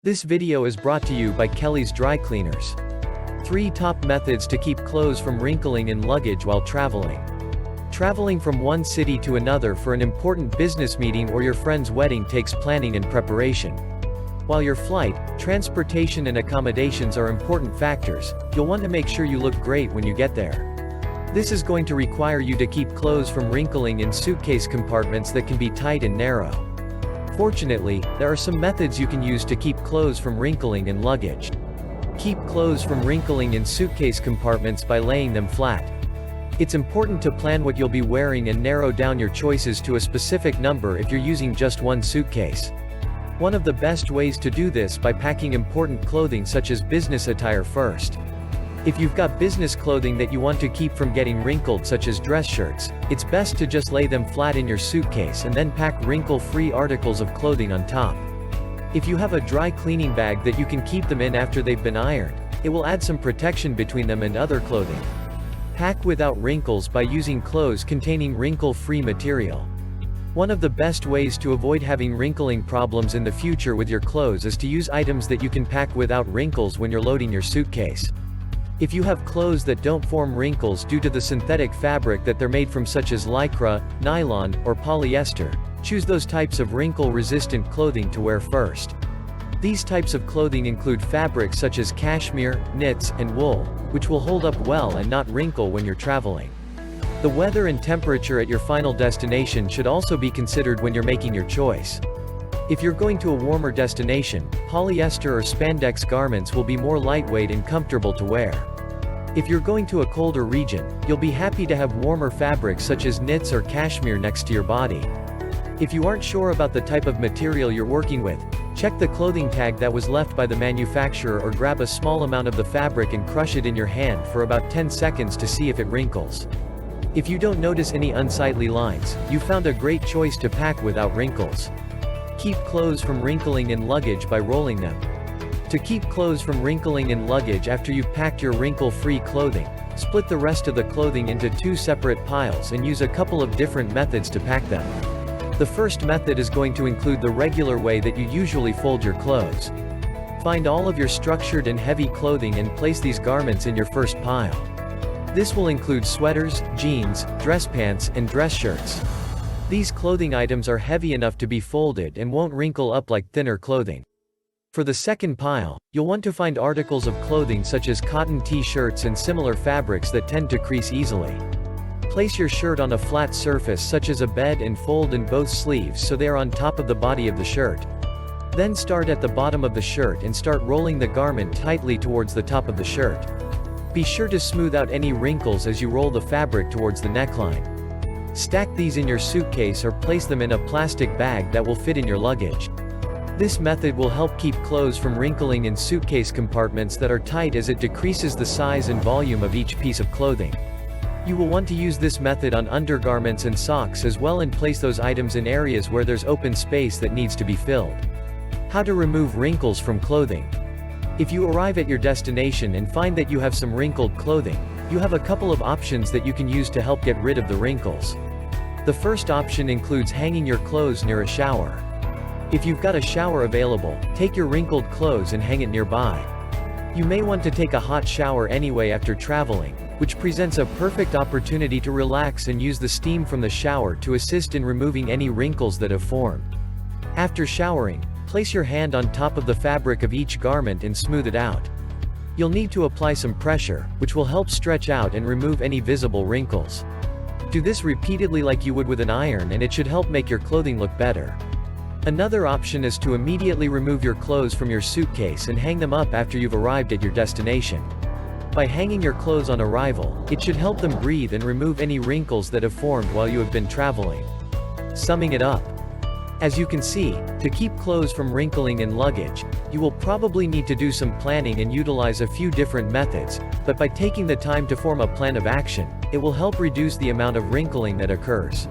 This video is brought to you by Kelly's Dry Cleaners. 3 top methods to keep clothes from wrinkling in luggage while traveling. Traveling from one city to another for an important business meeting or your friend's wedding takes planning and preparation. While your flight, transportation and accommodations are important factors, you'll want to make sure you look great when you get there. This is going to require you to keep clothes from wrinkling in suitcase compartments that can be tight and narrow. Fortunately, there are some methods you can use to keep clothes from wrinkling in luggage. Keep clothes from wrinkling in suitcase compartments by laying them flat. It's important to plan what you'll be wearing and narrow down your choices to a specific number if you're using just one suitcase. One of the best ways to do this by packing important clothing such as business attire first. If you've got business clothing that you want to keep from getting wrinkled such as dress shirts, it's best to just lay them flat in your suitcase and then pack wrinkle-free articles of clothing on top. If you have a dry cleaning bag that you can keep them in after they've been ironed, it will add some protection between them and other clothing. Pack without wrinkles by using clothes containing wrinkle-free material. One of the best ways to avoid having wrinkling problems in the future with your clothes is to use items that you can pack without wrinkles when you're loading your suitcase. If you have clothes that don't form wrinkles due to the synthetic fabric that they're made from such as lycra, nylon, or polyester, choose those types of wrinkle-resistant clothing to wear first. These types of clothing include fabrics such as cashmere, knits, and wool, which will hold up well and not wrinkle when you're traveling. The weather and temperature at your final destination should also be considered when you're making your choice. If you're going to a warmer destination, polyester or spandex garments will be more lightweight and comfortable to wear. If you're going to a colder region, you'll be happy to have warmer fabrics such as knits or cashmere next to your body. If you aren't sure about the type of material you're working with, check the clothing tag that was left by the manufacturer or grab a small amount of the fabric and crush it in your hand for about 10 seconds to see if it wrinkles. If you don't notice any unsightly lines, you found a great choice to pack without wrinkles. Keep clothes from wrinkling in luggage by rolling them. To keep clothes from wrinkling in luggage after you've packed your wrinkle-free clothing, split the rest of the clothing into 2 separate piles and use a couple of different methods to pack them. The first method is going to include the regular way that you usually fold your clothes. Find all of your structured and heavy clothing and place these garments in your first pile. This will include sweaters, jeans, dress pants, and dress shirts. These clothing items are heavy enough to be folded and won't wrinkle up like thinner clothing. For the second pile, you'll want to find articles of clothing such as cotton t-shirts and similar fabrics that tend to crease easily. Place your shirt on a flat surface such as a bed and fold in both sleeves so they are on top of the body of the shirt. Then start at the bottom of the shirt and start rolling the garment tightly towards the top of the shirt. Be sure to smooth out any wrinkles as you roll the fabric towards the neckline. Stack these in your suitcase or place them in a plastic bag that will fit in your luggage. This method will help keep clothes from wrinkling in suitcase compartments that are tight as it decreases the size and volume of each piece of clothing. You will want to use this method on undergarments and socks as well and place those items in areas where there's open space that needs to be filled. How to remove wrinkles from clothing. If you arrive at your destination and find that you have some wrinkled clothing, you have a couple of options that you can use to help get rid of the wrinkles. The first option includes hanging your clothes near a shower. If you've got a shower available, take your wrinkled clothes and hang it nearby. You may want to take a hot shower anyway after traveling, which presents a perfect opportunity to relax and use the steam from the shower to assist in removing any wrinkles that have formed. After showering, place your hand on top of the fabric of each garment and smooth it out. You'll need to apply some pressure, which will help stretch out and remove any visible wrinkles. Do this repeatedly like you would with an iron and it should help make your clothing look better. Another option is to immediately remove your clothes from your suitcase and hang them up after you've arrived at your destination. By hanging your clothes on arrival, it should help them breathe and remove any wrinkles that have formed while you have been traveling. Summing it up. As you can see, to keep clothes from wrinkling in luggage, you will probably need to do some planning and utilize a few different methods, but by taking the time to form a plan of action, it will help reduce the amount of wrinkling that occurs.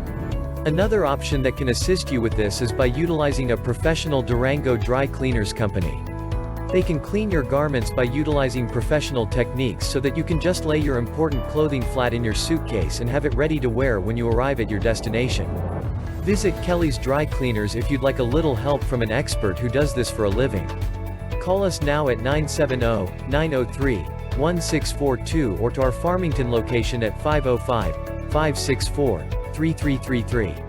Another option that can assist you with this is by utilizing a professional Durango dry cleaners company. They can clean your garments by utilizing professional techniques so that you can just lay your important clothing flat in your suitcase and have it ready to wear when you arrive at your destination. Visit Kelly's Dry Cleaners if you'd like a little help from an expert who does this for a living. Call us now at 970-903-1642 or to our Farmington location at 505-564-3333.